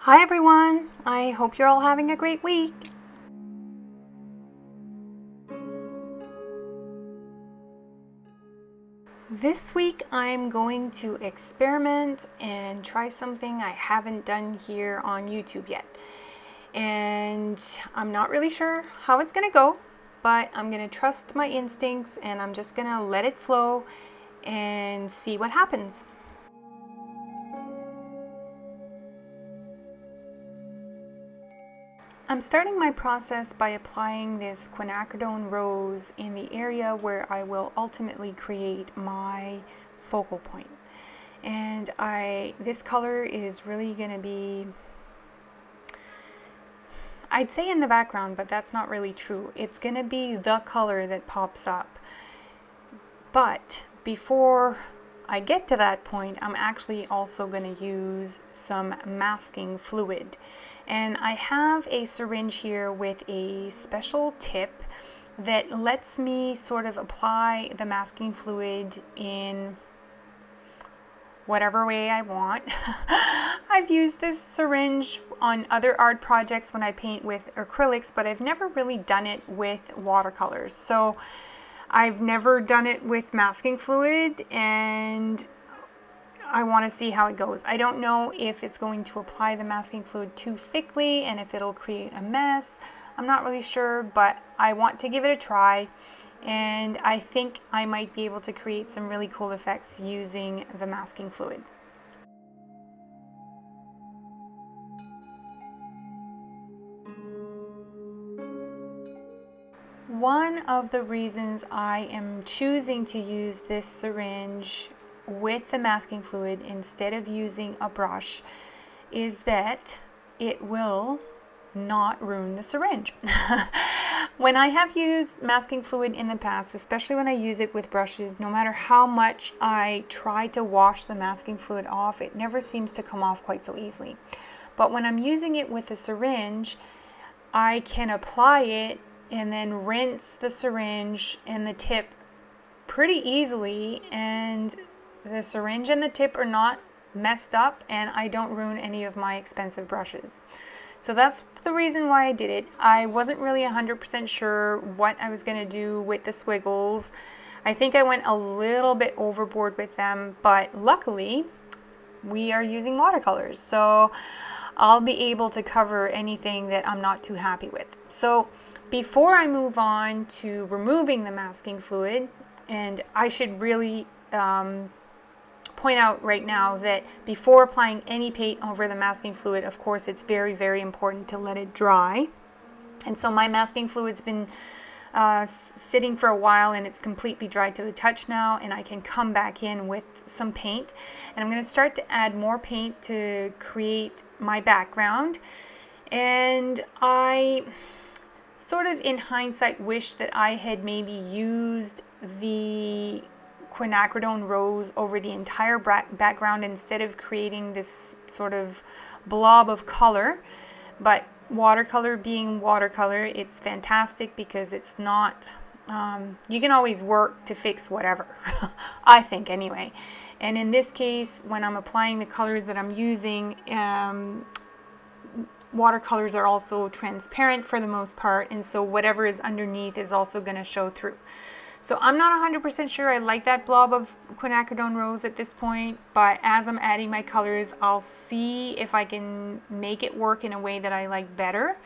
Hi everyone! I hope you're all having a great week. This week I'm going to experiment and try something I haven't done here on YouTube yet. And I'm not really sure how it's going to go, but I'm going to trust my instincts and I'm just going to let it flow and see what happens. I'm starting my process by applying this quinacridone rose in the area where I will ultimately create my focal point. And this color is really going to be, I'd say in the background, but that's not really true. It's going to be the color that pops up. But before I get to that point, I'm actually also going to use some masking fluid. And I have a syringe here with a special tip that lets me sort of apply the masking fluid in whatever way I want. I've used this syringe on other art projects when I paint with acrylics, but I've never really done it with watercolors. So I've never done it with masking fluid, and I want to see how it goes. I don't know if it's going to apply the masking fluid too thickly and if it'll create a mess. I'm not really sure, but I want to give it a try, and I think I might be able to create some really cool effects using the masking fluid. One of the reasons I am choosing to use this syringe with the masking fluid instead of using a brush is that it will not ruin the syringe. When I have used masking fluid in the past, especially when I use it with brushes, no matter how much I try to wash the masking fluid off, it never seems to come off quite so easily. But when I'm using it with a syringe, I can apply it and then rinse the syringe and the tip pretty easily, and the syringe and the tip are not messed up, and I don't ruin any of my expensive brushes. So that's the reason why I did it. I wasn't really 100% sure what I was going to do with the squiggles. I think I went a little bit overboard with them, but luckily we are using watercolors, so I'll be able to cover anything that I'm not too happy with. So before I move on to removing the masking fluid, and I should really point out right now that before applying any paint over the masking fluid, of course, it's very, very important to let it dry. And so my masking fluid's been sitting for a while, and it's completely dry to the touch now, and I can come back in with some paint. And I'm going to start to add more paint to create my background. And I sort of in hindsight wish that I had maybe used the quinacridone rose over the entire background instead of creating this sort of blob of color. But watercolor being watercolor, it's fantastic because it's not, you can always work to fix whatever, I think anyway. And in this case, when I'm applying the colors that I'm using, watercolors are also transparent for the most part, and so whatever is underneath is also going to show through. So I'm not 100% sure I like that blob of quinacridone rose at this point, but as I'm adding my colors, I'll see if I can make it work in a way that I like better.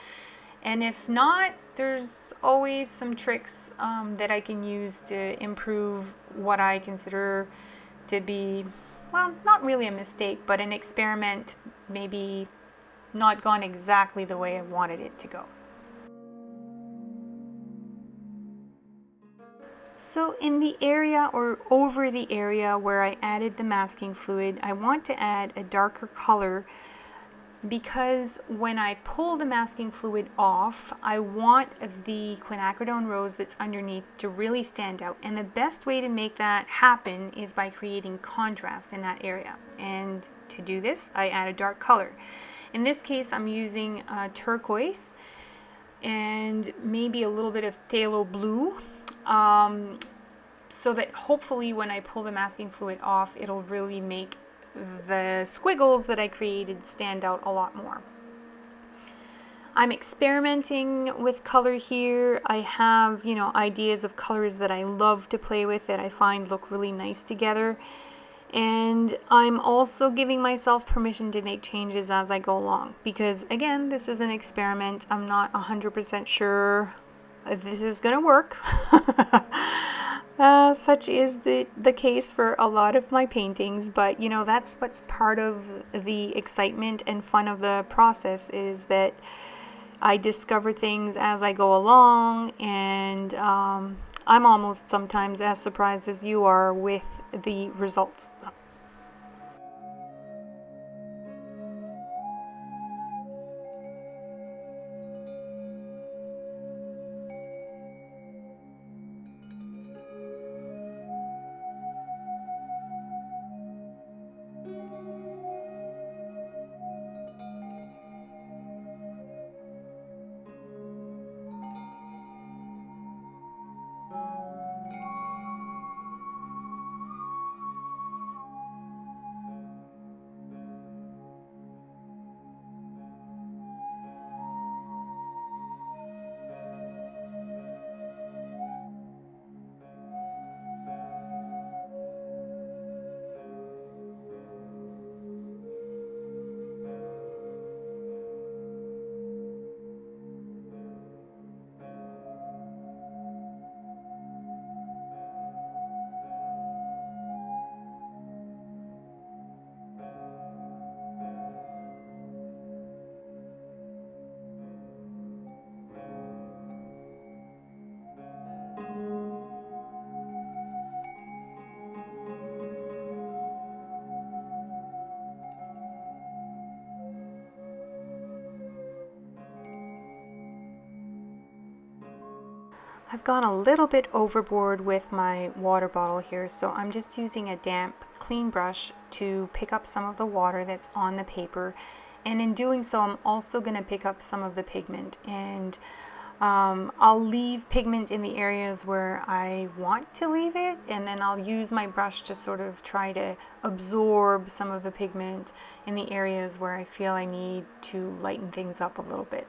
And if not, there's always some tricks that I can use to improve what I consider to be, well, not really a mistake, but an experiment, maybe not gone exactly the way I wanted it to go. So in the area or over the area where I added the masking fluid, I want to add a darker color because when I pull the masking fluid off, I want the quinacridone rose that's underneath to really stand out. And the best way to make that happen is by creating contrast in that area. And to do this, I add a dark color. In this case, I'm using turquoise and maybe a little bit of phthalo blue, so that hopefully when I pull the masking fluid off, it'll really make the squiggles that I created stand out a lot more. I'm experimenting with color here. I have, you know, ideas of colors that I love to play with that I find look really nice together. And I'm also giving myself permission to make changes as I go along, because again, this is an experiment. I'm not 100% sure if this is gonna work. Such is the case for a lot of my paintings, but you know, that's what's part of the excitement and fun of the process, is that I discover things as I go along, and I'm almost sometimes as surprised as you are with the results. I've gone a little bit overboard with my water bottle here, so I'm just using a damp, clean brush to pick up some of the water that's on the paper. And in doing so, I'm also going to pick up some of the pigment, and I'll leave pigment in the areas where I want to leave it, and then I'll use my brush to sort of try to absorb some of the pigment in the areas where I feel I need to lighten things up a little bit.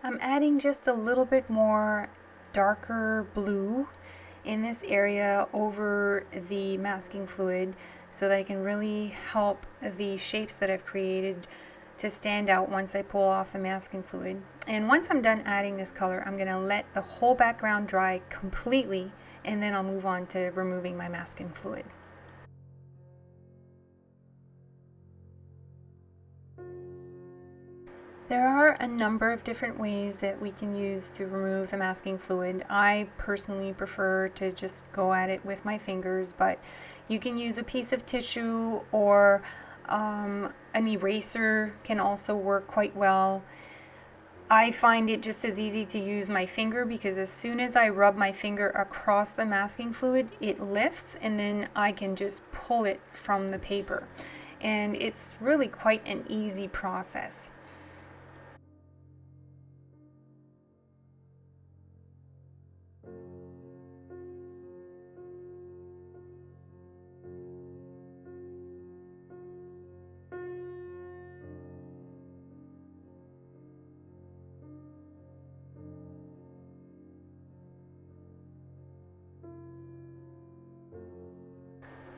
I'm adding just a little bit more darker blue in this area over the masking fluid, so that I can really help the shapes that I've created to stand out once I pull off the masking fluid. And once I'm done adding this color, I'm going to let the whole background dry completely, and then I'll move on to removing my masking fluid. There are a number of different ways that we can use to remove the masking fluid. I personally prefer to just go at it with my fingers, but you can use a piece of tissue, or an eraser can also work quite well. I find it just as easy to use my finger, because as soon as I rub my finger across the masking fluid, it lifts, and then I can just pull it from the paper. And it's really quite an easy process.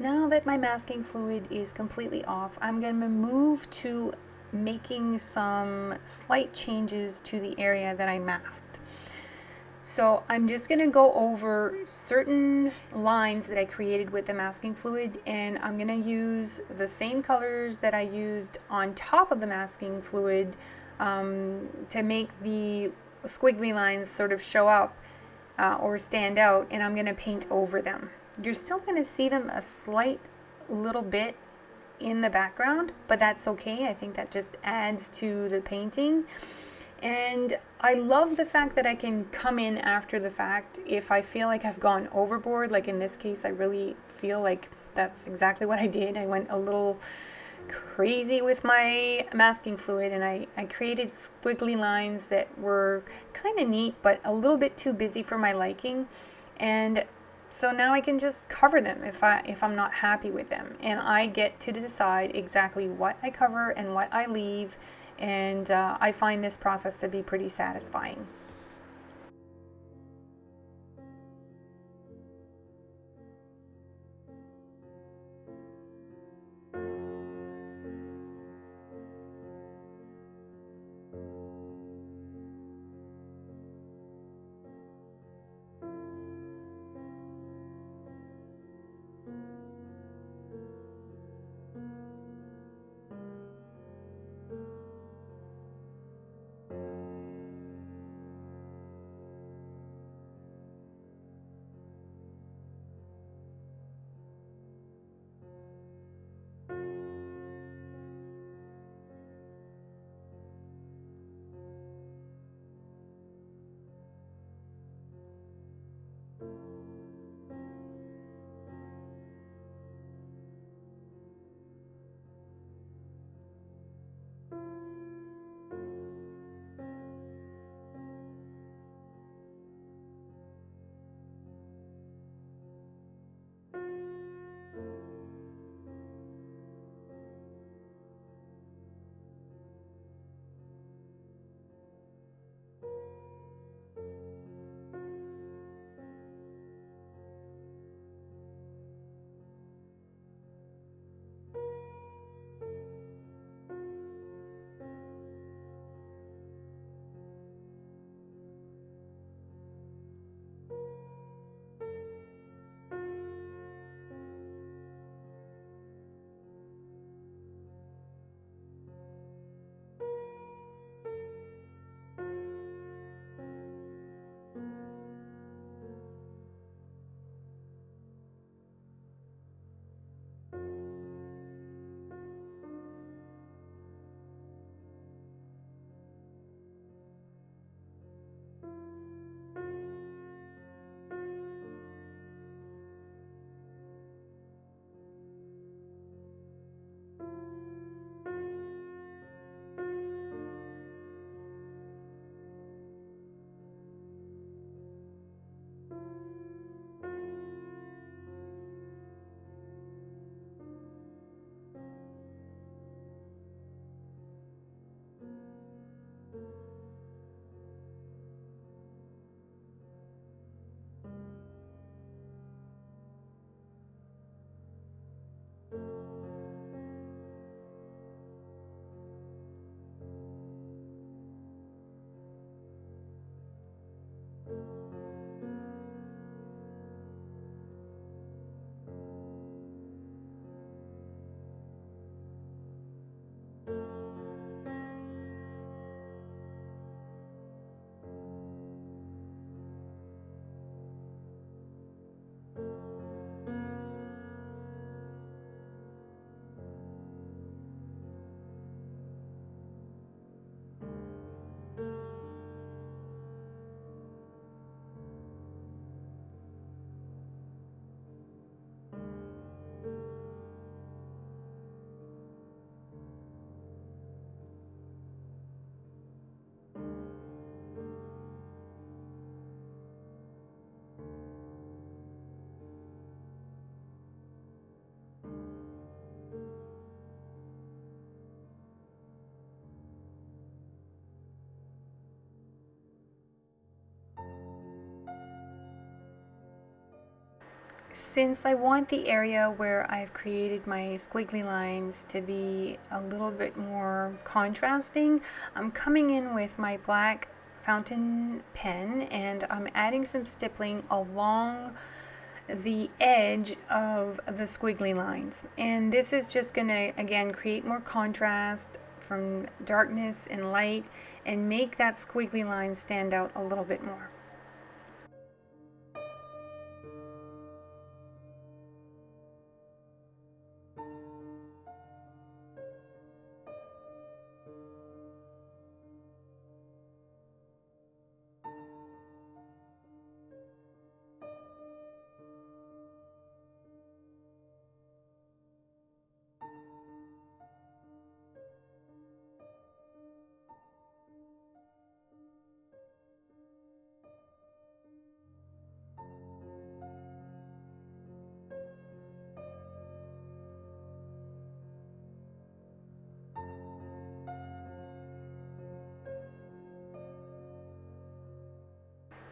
Now that my masking fluid is completely off, I'm going to move to making some slight changes to the area that I masked. So I'm just going to go over certain lines that I created with the masking fluid, and I'm going to use the same colors that I used on top of the masking fluid to make the squiggly lines sort of show up or stand out, and I'm going to paint over them. You're still going to see them a slight little bit in the background, but that's okay. I think that just adds to the painting. And I love the fact that I can come in after the fact if I feel like I've gone overboard. Like in this case, I really feel like that's exactly what I did. I went a little crazy with my masking fluid, and I created squiggly lines that were kind of neat but a little bit too busy for my liking. And so now I can just cover them if I'm not happy with them, and I get to decide exactly what I cover and what I leave, and I find this process to be pretty satisfying. Since I want the area where I've created my squiggly lines to be a little bit more contrasting, I'm coming in with my black fountain pen and I'm adding some stippling along the edge of the squiggly lines. And this is just going to, again, create more contrast from darkness and light and make that squiggly line stand out a little bit more.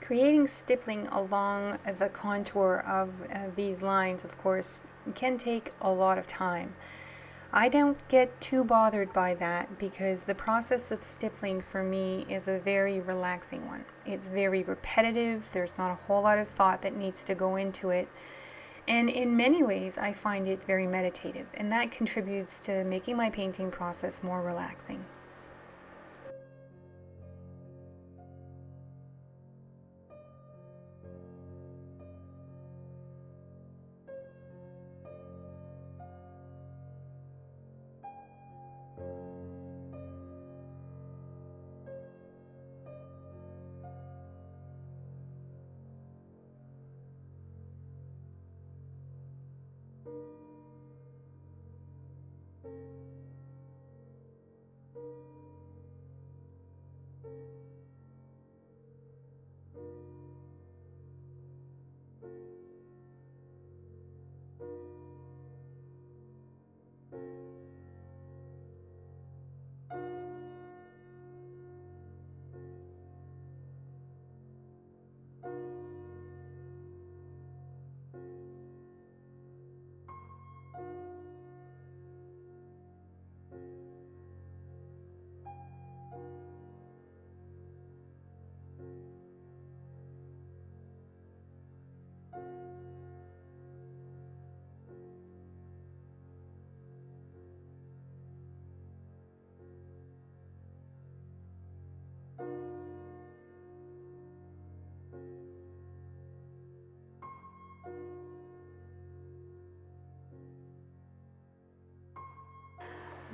Creating stippling along the contour of these lines, of course, can take a lot of time. I don't get too bothered by that because the process of stippling for me is a very relaxing one. It's very repetitive, there's not a whole lot of thought that needs to go into it. And in many ways, I find it very meditative, and that contributes to making my painting process more relaxing.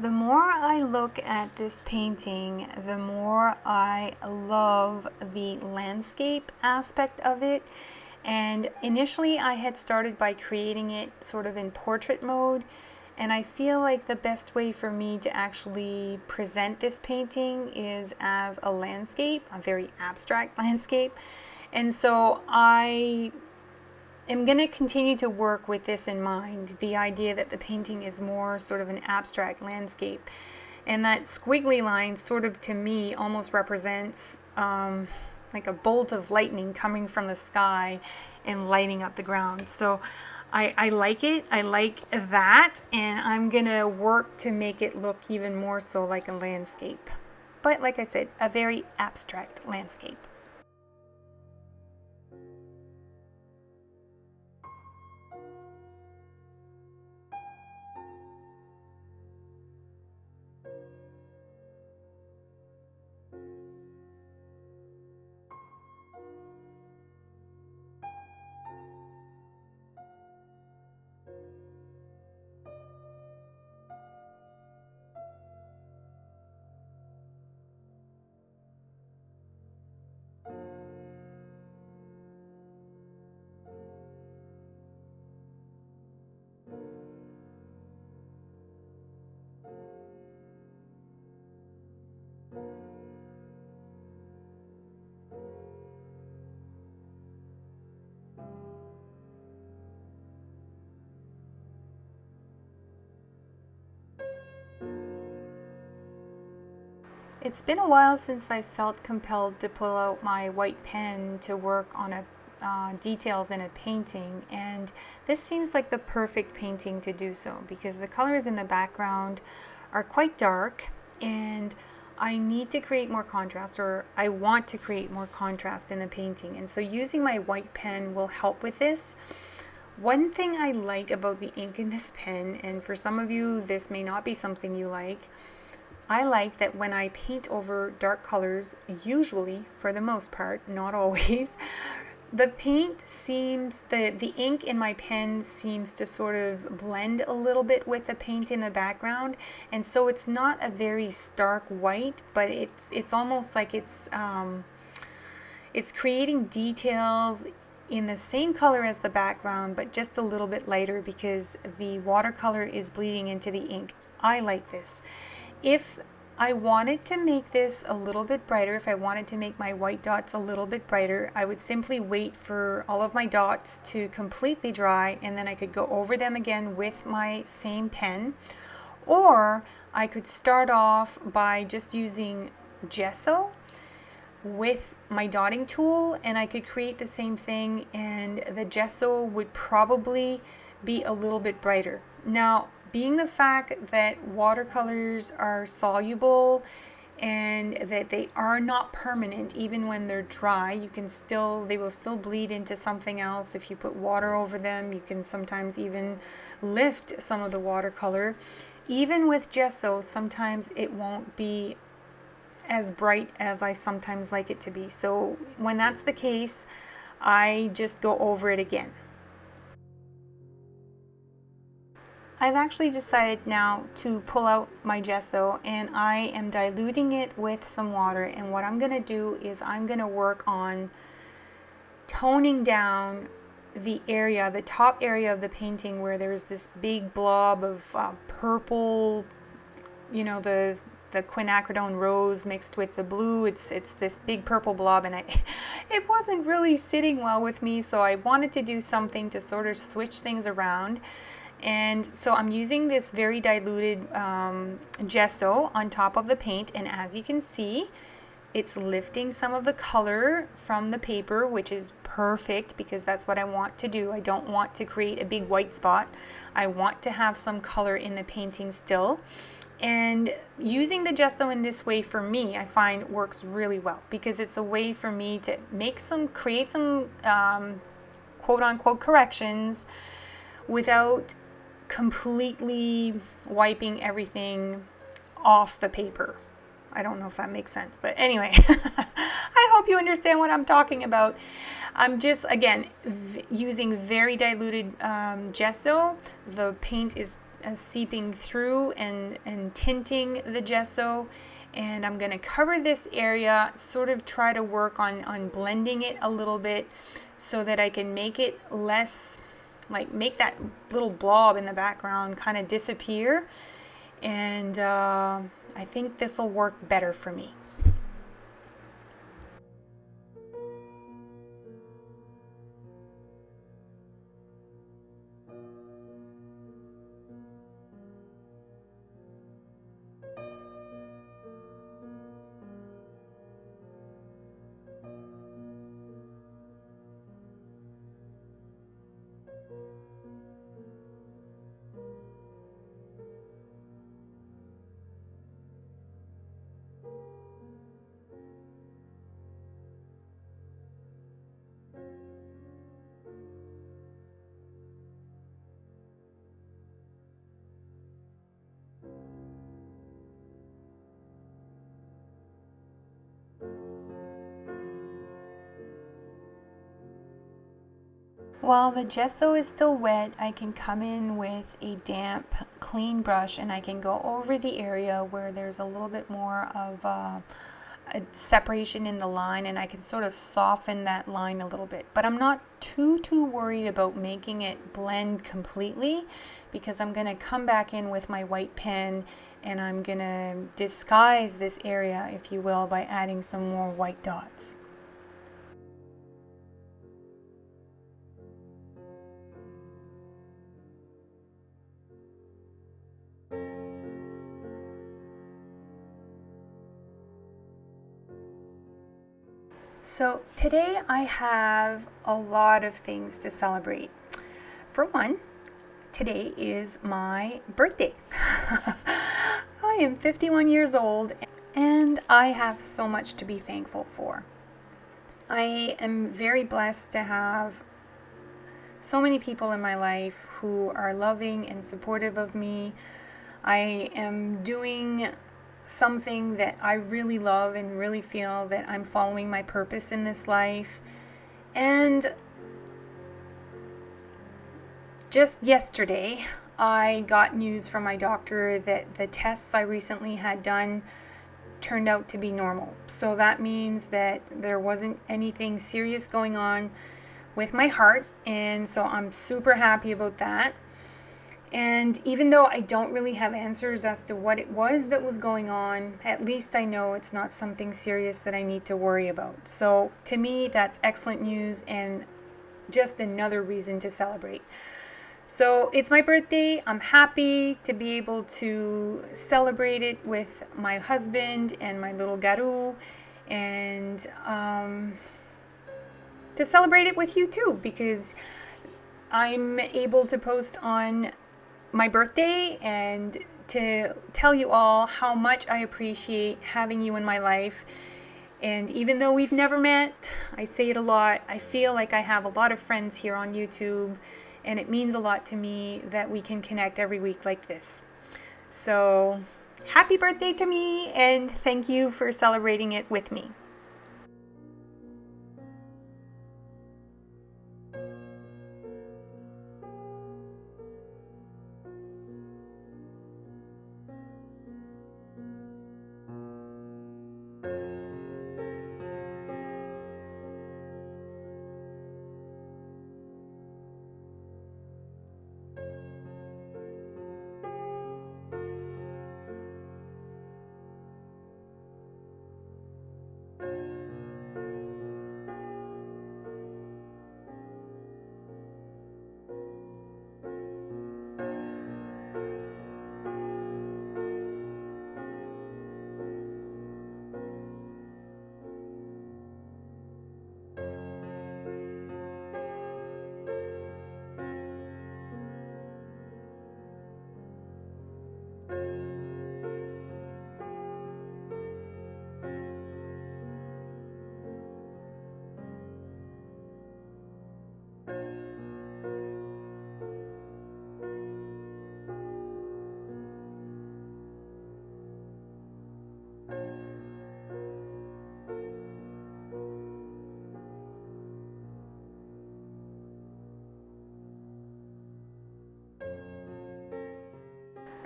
The more I look at this painting, the more I love the landscape aspect of it. And initially I had started by creating it sort of in portrait mode, and I feel like the best way for me to actually present this painting is as a landscape, a very abstract landscape. And so I am going to continue to work with this in mind, the idea that the painting is more sort of an abstract landscape, and that squiggly line sort of to me almost represents like a bolt of lightning coming from the sky and lighting up the ground. So I like it, I like that, and I'm going to work to make it look even more so like a landscape. But like I said, a very abstract landscape. It's been a while since I felt compelled to pull out my white pen to work on details in a painting, and this seems like the perfect painting to do so because the colors in the background are quite dark and I need to create more contrast, or I want to create more contrast in the painting, and so using my white pen will help with this. One thing I like about the ink in this pen, and for some of you this may not be something you like, I like that when I paint over dark colors, usually, for the most part, not always, the paint seems, the ink in my pen seems to sort of blend a little bit with the paint in the background, and so it's not a very stark white, but it's almost like it's creating details in the same color as the background, but just a little bit lighter because the watercolor is bleeding into the ink. I like this. If I wanted to make this a little bit brighter, if I wanted to make my white dots a little bit brighter, I would simply wait for all of my dots to completely dry, and then I could go over them again with my same pen. Or I could start off by just using gesso with my dotting tool, and I could create the same thing, and the gesso would probably be a little bit brighter. Now, being the fact that watercolors are soluble and that they are not permanent, even when they're dry, they will still bleed into something else. If you put water over them, you can sometimes even lift some of the watercolor. Even with gesso, sometimes it won't be as bright as I sometimes like it to be. So when that's the case, I just go over it again. I've actually decided now to pull out my gesso, and I am diluting it with some water, and what I'm going to do is I'm going to work on toning down the top area of the painting where there's this big blob of purple, you know, the quinacridone rose mixed with the blue. It's this big purple blob, and it wasn't really sitting well with me, so I wanted to do something to sort of switch things around. And so I'm using this very diluted gesso on top of the paint, and as you can see, it's lifting some of the color from the paper, which is perfect because that's what I want to do. I don't want to create a big white spot. I want to have some color in the painting still. And using the gesso in this way, for me, I find works really well because it's a way for me to create some quote-unquote corrections without completely wiping everything off the paper. I don't know if that makes sense, but anyway, I hope you understand what I'm talking about. I'm just, again, using very diluted gesso. The paint is seeping through and tinting the gesso, and I'm going to cover this area, sort of try to work on blending it a little bit so that I can make it less, like make that little blob in the background kind of disappear, and I think this will work better for me. While the gesso is still wet, I can come in with a damp, clean brush and I can go over the area where there's a little bit more of a separation in the line, and I can sort of soften that line a little bit. But I'm not too worried about making it blend completely because I'm going to come back in with my white pen and I'm going to disguise this area, if you will, by adding some more white dots. So today I have a lot of things to celebrate. For one, today is my birthday. I am 51 years old and I have so much to be thankful for. I am very blessed to have so many people in my life who are loving and supportive of me. I am doing something that I really love and really feel that I'm following my purpose in this life. And just yesterday, I got news from my doctor that the tests I recently had done turned out to be normal. So that means that there wasn't anything serious going on with my heart, and so I'm super happy about that. And even though I don't really have answers as to what it was that was going on, at least I know it's not something serious that I need to worry about. So to me, that's excellent news and just another reason to celebrate. So it's my birthday. I'm happy to be able to celebrate it with my husband and my little Garu, and to celebrate it with you too, because I'm able to post on my birthday and to tell you all how much I appreciate having you in my life. And even though we've never met, I say it a lot, I feel like I have a lot of friends here on YouTube, and it means a lot to me that we can connect every week like this. So happy birthday to me, and thank you for celebrating it with me.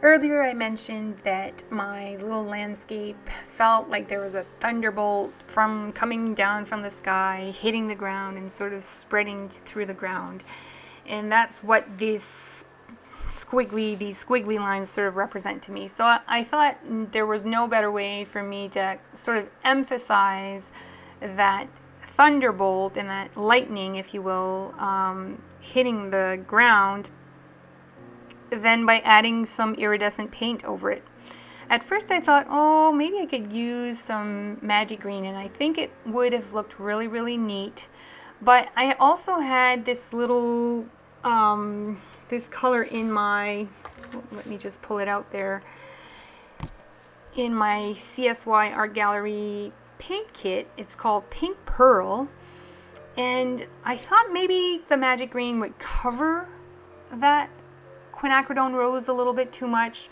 Earlier I mentioned that my little landscape felt like there was a thunderbolt coming down from the sky, hitting the ground and sort of spreading through the ground. And that's what these squiggly lines sort of represent to me. So I thought there was no better way for me to sort of emphasize that thunderbolt and that lightning, if you will, hitting the ground than by adding some iridescent paint over it. At first I thought, oh, maybe I could use some magic green, and I think it would have looked really, really neat. But I also had this little, this color in my, let me just pull it out there, in my CSY Art Gallery paint kit. It's called Pink Pearl, and I thought maybe the magic green would cover that quinacridone rose a little bit too much,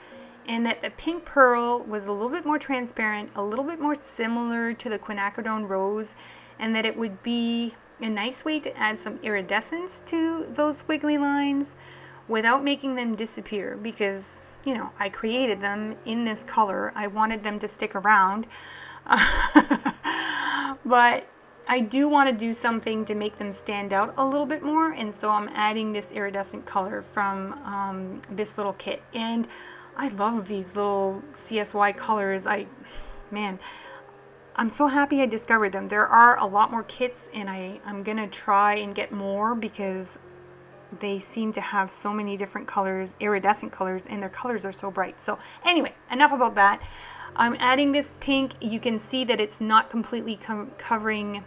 and that the pink pearl was a little bit more transparent, a little bit more similar to the quinacridone rose, and that it would be a nice way to add some iridescence to those squiggly lines without making them disappear, because, you know, I created them in this color. I wanted them to stick around. But I do want to do something to make them stand out a little bit more, and so I'm adding this iridescent color from this little kit. And I love these little CSY colors. Man, I'm so happy I discovered them. There are a lot more kits, and I'm gonna try and get more because they seem to have so many different colors, iridescent colors, and their colors are so bright. So anyway, enough about that. I'm adding this pink. You can see that it's not completely covering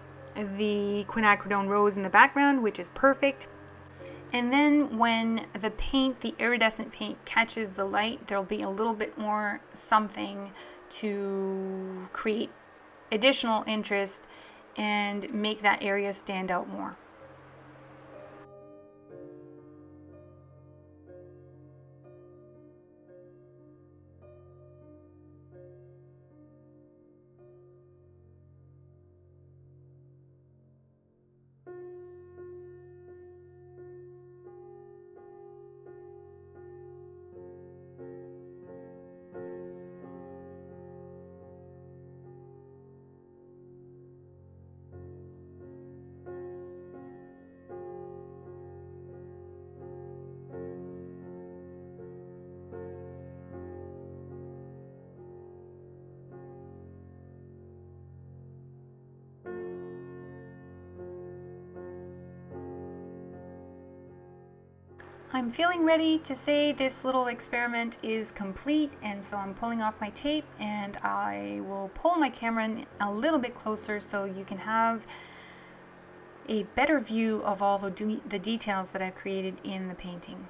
the quinacridone rose in the background, which is perfect. And then when the paint, the iridescent paint, catches the light, there'll be a little bit more something to create additional interest and make that area stand out more. I'm feeling ready to say this little experiment is complete, and so I'm pulling off my tape, and I will pull my camera in a little bit closer so you can have a better view of all the details that I've created in the painting.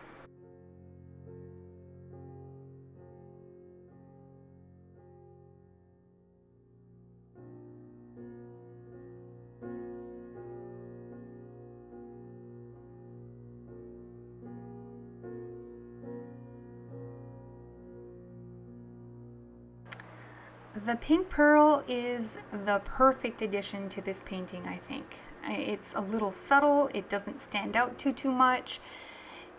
The pink pearl is the perfect addition to this painting, I think. It's a little subtle, it doesn't stand out too much,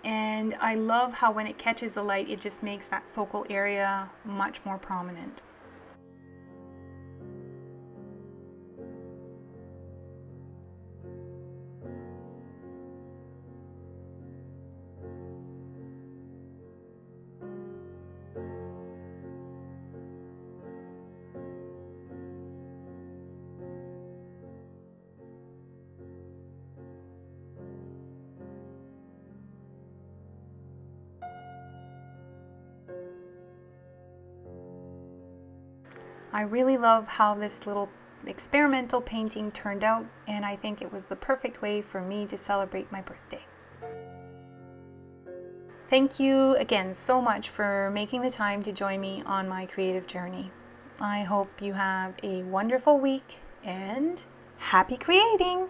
and I love how when it catches the light, it just makes that focal area much more prominent. I really love how this little experimental painting turned out, and I think it was the perfect way for me to celebrate my birthday. Thank you again so much for making the time to join me on my creative journey. I hope you have a wonderful week and happy creating!